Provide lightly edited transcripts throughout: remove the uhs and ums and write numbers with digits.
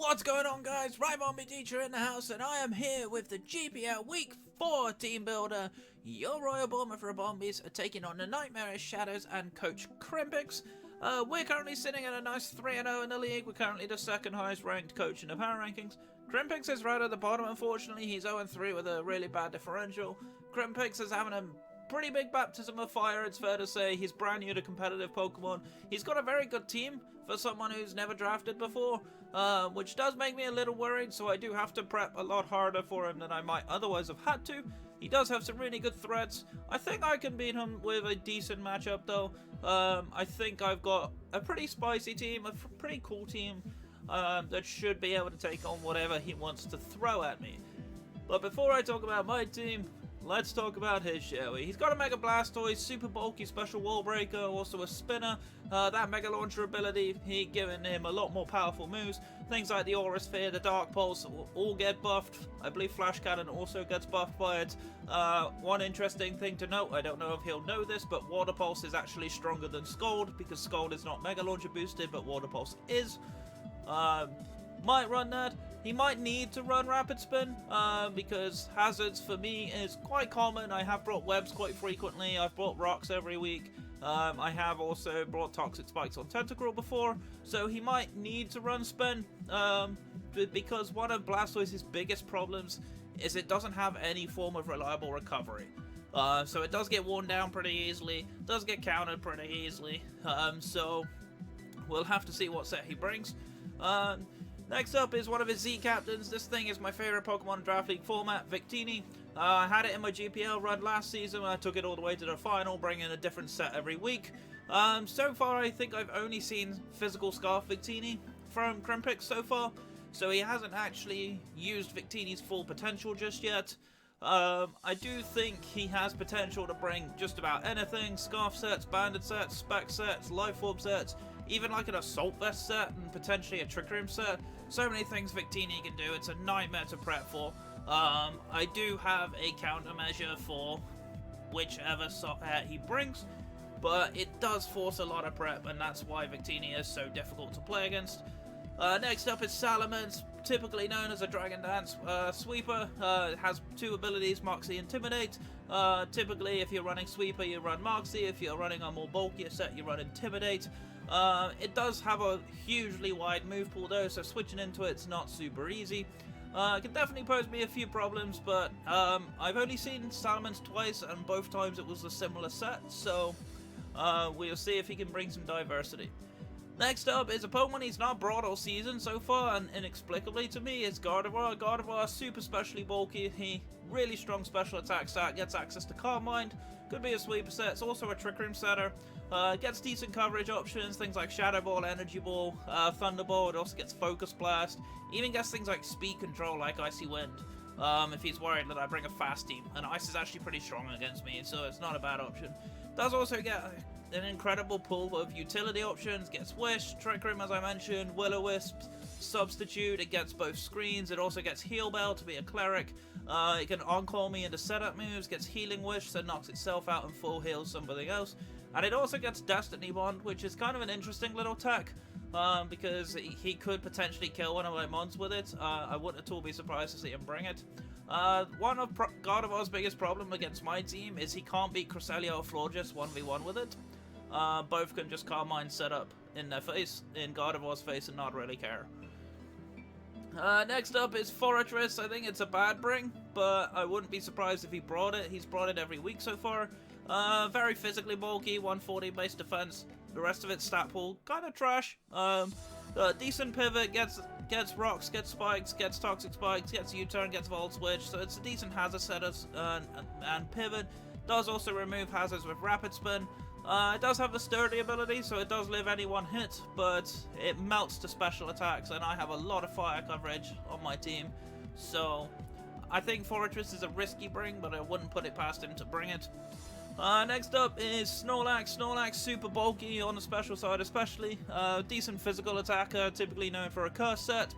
What's going on, guys? Rybombie Teacher in the house, and I am here with the GPL Week 4 Team Builder. Your Royal Bournemouth Bombies are taking on the Nightmarish Shadows and Coach Crimpix. We're currently sitting at a nice 3-0 in the league. We're currently the second highest ranked coach in the power rankings. Crimpix is right at the bottom, unfortunately. He's 0-3 with a really bad differential. Crimpix is having a pretty big baptism of fire, it's fair to say. He's brand new to competitive Pokemon. He's got a very good team for someone who's never drafted before, which does make me a little worried, so I do have to prep a lot harder for him than I might otherwise have had to. He does have some really good threats. I think I can beat him with a decent matchup though. I think I've got a pretty spicy team, a pretty cool team that should be able to take on whatever he wants to throw at me. But before I talk about my team, let's talk about his, shall we? He's got a Mega Blastoise, super bulky special wall breaker, also a spinner. That Mega Launcher ability, he giving him a lot more powerful moves. Things like the Aura Sphere, the Dark Pulse all get buffed. I believe Flash Cannon also gets buffed by it. One interesting thing to note, I don't know if he'll know this, but Water Pulse is actually stronger than Scald, because Scald is not Mega Launcher boosted, but Water Pulse is. Might run that. He might need to run Rapid Spin, because hazards for me is quite common. I have brought webs quite frequently. I've brought rocks every week. I have also brought Toxic Spikes on Tentacruel before, so he might need to run Spin, because one of Blastoise's biggest problems is it doesn't have any form of reliable recovery. So it does get worn down pretty easily, does get countered pretty easily, so we'll have to see what set he brings. Next up is one of his Z captains. This thing is my favorite Pokemon Draft League format, Victini. I had it in my GPL run last season. I took it all the way to the final, bringing a different set every week. So far, I think I've only seen Physical Scarf Victini from Crimpix so far, so he hasn't actually used Victini's full potential just yet. I do think he has potential to bring just about anything: Scarf sets, Banded sets, Spec sets, Life Orb sets, even like an Assault Vest set and potentially a Trick Room set. So many things Victini can do, it's a nightmare to prep for. I do have a countermeasure for whichever set he brings, but it does force a lot of prep, and that's why Victini is so difficult to play against. Next up is Salamence, typically known as a Dragon Dance sweeper. It has two abilities, Moxie, Intimidate. Typically, if you're running Sweeper, you run Moxie. If you're running a more bulkier set, you run Intimidate. It does have a hugely wide move pool though, so switching into it's not super easy. It can definitely pose me a few problems, but I've only seen Salamence twice, and both times it was a similar set, so we'll see if he can bring some diversity. Next up is a Pokemon he's not brought all season so far, and inexplicably to me, is Gardevoir. Gardevoir is super specially bulky. He really strong special attack stat, gets access to Calm Mind, could be a sweeper set, it's also a Trick Room setter, gets decent coverage options, things like Shadow Ball, Energy Ball, Thunderbolt. It also gets Focus Blast, even gets things like Speed Control like Icy Wind, if he's worried that I bring a fast team, and Ice is actually pretty strong against me, so it's not a bad option. Does also get an incredible pool of utility options, gets Wish, Trick Room as I mentioned, Will-O-Wisp, Substitute, it gets both screens, it also gets Heal Bell to be a cleric, it can on-call me into setup moves, gets Healing Wish, so knocks itself out and full heals somebody else, and it also gets Destiny Bond, which is kind of an interesting little tech, because he could potentially kill one of my mons with it. I wouldn't at all be surprised to see him bring it. One of Gardevoir's biggest problem against my team is he can't beat Cresselia or Florges 1v1 with it. Both can just Calm Mind set up in their face, in Gardevoir's face, and not really care. Next up is Forretress. I think it's a bad bring, but I wouldn't be surprised if he brought it. He's brought it every week so far. Very physically bulky, 140 base defense. The rest of it's stat pool, kind of trash. Decent pivot, gets rocks, gets spikes, gets toxic spikes, gets U-turn, gets volt switch, so it's a decent hazard setter and pivot. Does also remove hazards with rapid spin. It does have the sturdy ability, so it does live any one hit, but it melts to special attacks, and I have a lot of fire coverage on my team, so I think Forretress is a risky bring, but I wouldn't put it past him to bring it. Next up is Snorlax. Snorlax super bulky on the special side especially. Decent physical attacker, typically known for a curse set.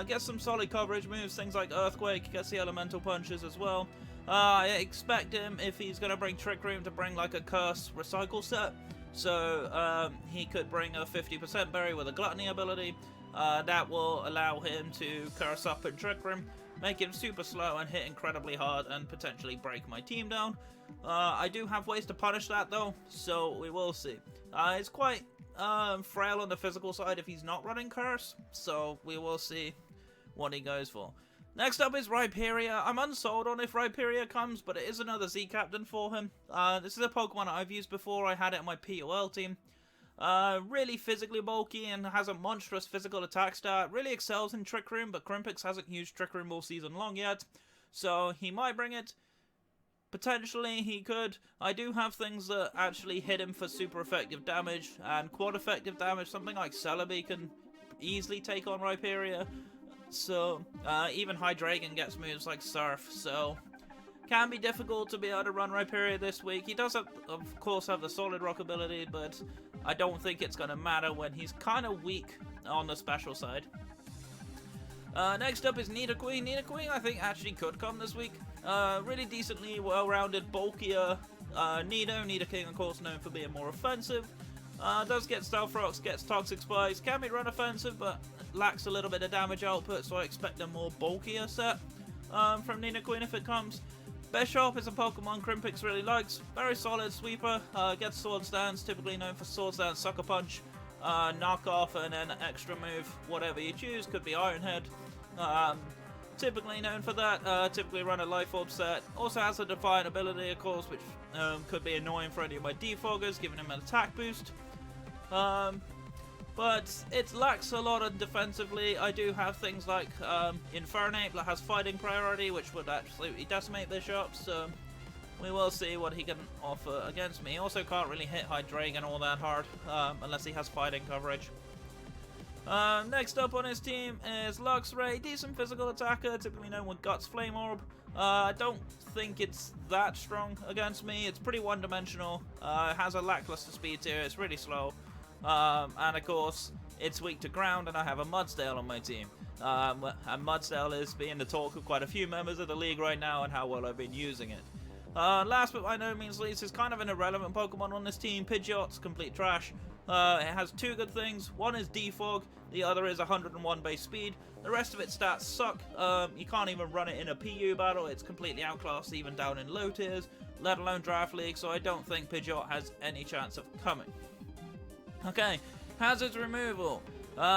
Gets some solid coverage moves, things like Earthquake, gets the elemental punches as well. I expect him, if he's going to bring Trick Room, to bring like a curse recycle set. So he could bring a 50% berry with a gluttony ability. That will allow him to curse up and Trick Room, make him super slow and hit incredibly hard and potentially break my team down. I do have ways to punish that though, so we will see. It's quite frail on the physical side if he's not running Curse, so we will see what he goes for. Next up is Rhyperia. I'm unsold on if Rhyperia comes, but it is another Z Captain for him. This is a Pokemon I've used before. I had it in my POL team. Really physically bulky and has a monstrous physical attack stat. Really excels in Trick Room, but Crimpix hasn't used Trick Room all season long yet, so he might bring it. Potentially he could. I do have things that actually hit him for super effective damage and quad effective damage. Something like Celebi can easily take on Rhyperia. So, even Hydreigon gets moves like Surf, so can be difficult to be able to run Rhyperia this week. He does, have, of course, have the Solid Rock ability, but I don't think it's going to matter when he's kind of weak on the special side. Next up is Nidoqueen. Nidoqueen, I think, actually could come this week. Really decently well-rounded, bulkier Nidoking, of course, known for being more offensive. Does get Stealth Rocks, gets Toxic Spikes, can be run offensive, but lacks a little bit of damage output, so I expect a more bulkier set from Nidoqueen if it comes. Bishop is a Pokemon Crimpix really likes. Very solid sweeper, gets Sword Stance, typically known for Sword Stance, Sucker Punch, Knock Off, and then extra move, whatever you choose, could be Iron Head. Typically known for that, typically run a Life Orb set. Also has a Defiant ability, of course, which could be annoying for any of my defoggers, giving him an attack boost. But it lacks a lot of defensively. I do have things like Infernape that has fighting priority, which would absolutely decimate Bishop, so we will see what he can offer against me. He also can't really hit Hydreigon all that hard, unless he has fighting coverage. Next up on his team is Luxray, decent physical attacker, typically known with Guts Flame Orb. I don't think it's that strong against me. It's pretty one-dimensional. It has a lackluster speed tier, it's really slow. And of course, it's weak to ground, and I have a Mudsdale on my team. And Mudsdale is being the talk of quite a few members of the league right now and how well I've been using it. Last but by no means least is kind of an irrelevant Pokemon on this team, Pidgeot's complete trash. It has two good things. One is Defog, the other is 101 base speed. The rest of its stats suck. You can't even run it in a PU battle. It's completely outclassed even down in low tiers, let alone Draft League, so I don't think Pidgeot has any chance of coming. Okay, hazards removal.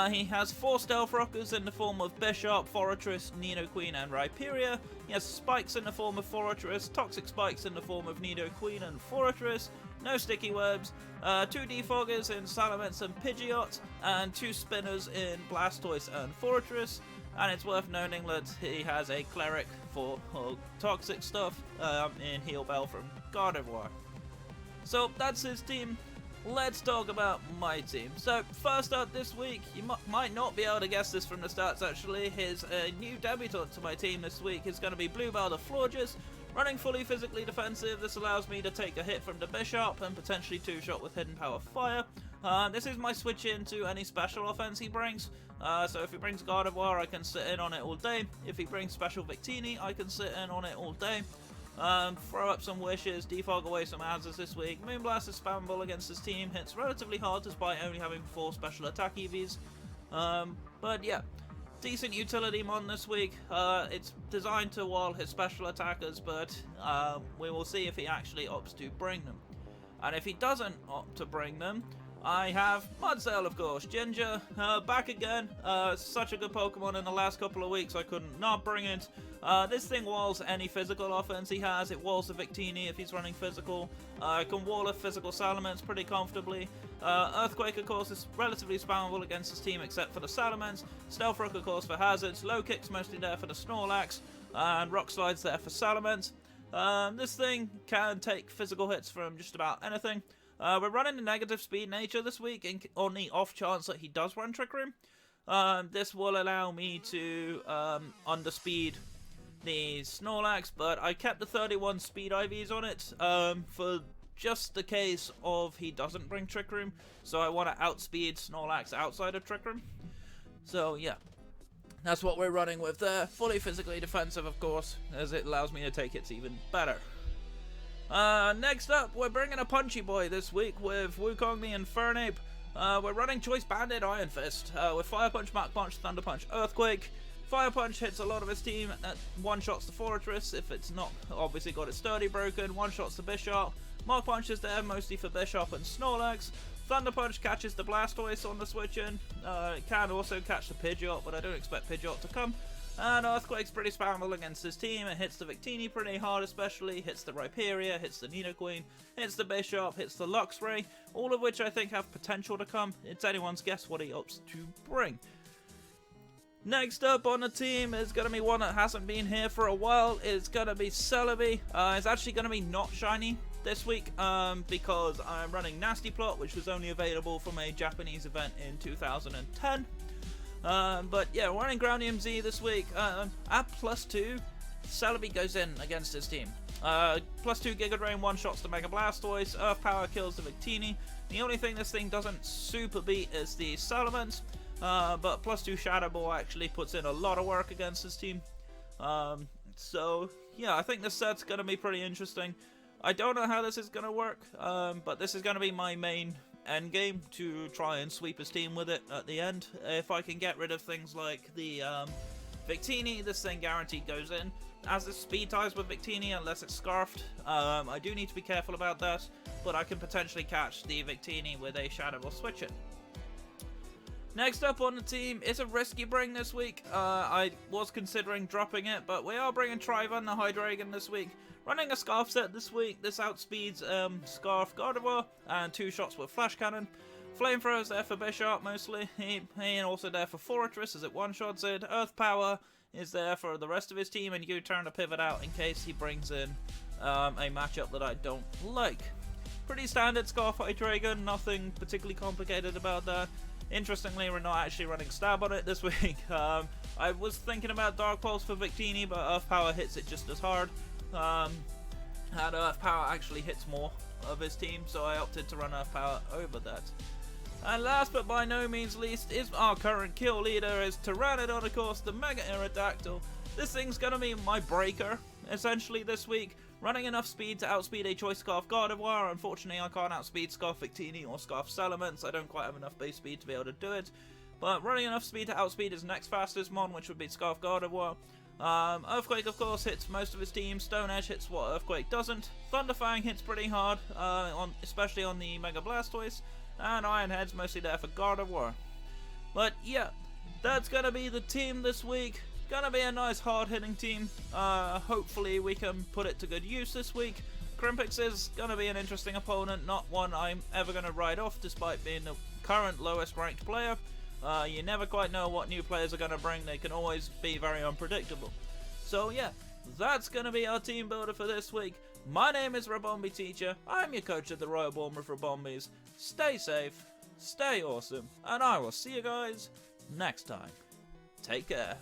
He has 4 Stealth Rockers in the form of Bishop, Forretress, Nidoqueen, and Rhyperia. He has Spikes in the form of Forretress, Toxic Spikes in the form of Nidoqueen and Forretress, no Sticky Webs, 2 Defoggers in Salamence and Pidgeot, and 2 Spinners in Blastoise and Forretress. And it's worth noting that he has a Cleric for toxic stuff in Heal Bell from Gardevoir. So that's his team. Let's talk about my team. So, first up this week, you might not be able to guess this from the stats actually, his new debutant to my team this week is going to be Bluebell the Florges, running fully physically defensive. This allows me to take a hit from the Bishop and potentially 2-shot with Hidden Power Fire. This is my switch into any special offense he brings. So if he brings Gardevoir, I can sit in on it all day. If he brings Special Victini, I can sit in on it all day. Throw up some wishes, defog away some hazards this week. Moonblast is spammable against his team, hits relatively hard despite only having 4 special attack EVs. But yeah, decent utility mon this week. It's designed to wall his special attackers, but we will see if he actually opts to bring them. And if he doesn't opt to bring them, I have Mudsdale, of course. Ginger, back again. Such a good Pokemon in the last couple of weeks, I couldn't not bring it. This thing walls any physical offense he has. It walls the Victini if he's running physical. It can wall a physical Salamence pretty comfortably. Earthquake, of course, is relatively spammable against his team except for the Salamence. Stealth Rock, of course, for hazards. Low Kick's mostly there for the Snorlax. And Rock Slide's there for Salamence. This thing can take physical hits from just about anything. We're running a negative speed nature this week on the off chance that he does run Trick Room. This will allow me to underspeed the Snorlax, but I kept the 31 speed IVs on it for just the case of he doesn't bring Trick Room, so I want to outspeed Snorlax outside of Trick Room. So yeah, that's what we're running with there. Fully physically defensive, of course, as it allows me to take hits even better. Next up, we're bringing a punchy boy this week with Wukong the Infernape. We're running Choice Bandit Iron Fist with Fire Punch, Mach Punch, Thunder Punch, Earthquake. Fire Punch hits a lot of his team, one-shots the Fortress if it's not obviously got its sturdy broken, one-shots the Bishop. Mach Punch is there mostly for Bishop and Snorlax. Thunder Punch catches the Blastoise on the switch-in. It can also catch the Pidgeot, but I don't expect Pidgeot to come. And Earthquake's pretty spammable against his team. It hits the Victini pretty hard especially, hits the Rhyperior, hits the Nidoqueen, hits the Bishop, hits the Luxray, all of which I think have potential to come. It's anyone's guess what he opts to bring. Next up on the team is going to be one that hasn't been here for a while. It's going to be Celebi. It's actually going to be not shiny this week because I'm running Nasty Plot, which was only available from a Japanese event in 2010. But yeah, running Groundium Z this week. At +2, Celebi goes in against his team. +2 Giga Drain one-shots the Mega Blastoise. Earth Power kills the Victini. The only thing this thing doesn't super beat is the Salamence. But +2 Shadow Ball actually puts in a lot of work against his team. So yeah, I think this set's going to be pretty interesting. I don't know how this is going to work, but this is going to be my main end game to try and sweep his team with it at the end. If I can get rid of things like the Victini, this thing guaranteed goes in. As it's speed ties with Victini unless it's scarfed, I do need to be careful about that, but I can potentially catch the Victini with a Shadow Ball switch-in. Next up on the team is a risky bring this week. I was considering dropping it, but we are bringing Trivern the Hydreigon this week. Running a Scarf set this week. This outspeeds Scarf Gardevoir and 2 shots with Flash Cannon. Flamethrower's there for Bishop mostly. He also there for Fortress as it one-shots it. Earth Power is there for the rest of his team, and you turn to pivot out in case he brings in a matchup that I don't like. Pretty standard Scarf Hydreigon, nothing particularly complicated about that. Interestingly, we're not actually running Stab on it this week. I was thinking about Dark Pulse for Victini, but Earth Power hits it just as hard. And Earth Power actually hits more of his team, so I opted to run Earth Power over that. And last but by no means least is our current kill leader, is Pteranodon, of course, the Mega Aerodactyl. This thing's gonna be my breaker, essentially, this week. Running enough speed to outspeed a Choice Scarf Gardevoir. Unfortunately, I can't outspeed Scarf Victini or Scarf Salamence. I don't quite have enough base speed to be able to do it. But running enough speed to outspeed his next fastest mon, which would be Scarf Gardevoir. Earthquake, of course, hits most of his team. Stone Edge hits what Earthquake doesn't. Thunderfang hits pretty hard, especially on the Mega Blastoise. And Iron Head's mostly there for Gardevoir. But yeah, that's going to be the team this week. Gonna be a nice hard-hitting team. Hopefully we can put it to good use this week. Crimpix is gonna be an interesting opponent, not one I'm ever gonna write off despite being the current lowest ranked player. You never quite know what new players are gonna bring. They can always be very unpredictable. So yeah, that's gonna be our team builder for this week. My name is Rabombi Teacher. I'm your coach of the Royal Bournemouth Rabombis. Stay safe, stay awesome, and I will see you guys next time. Take care.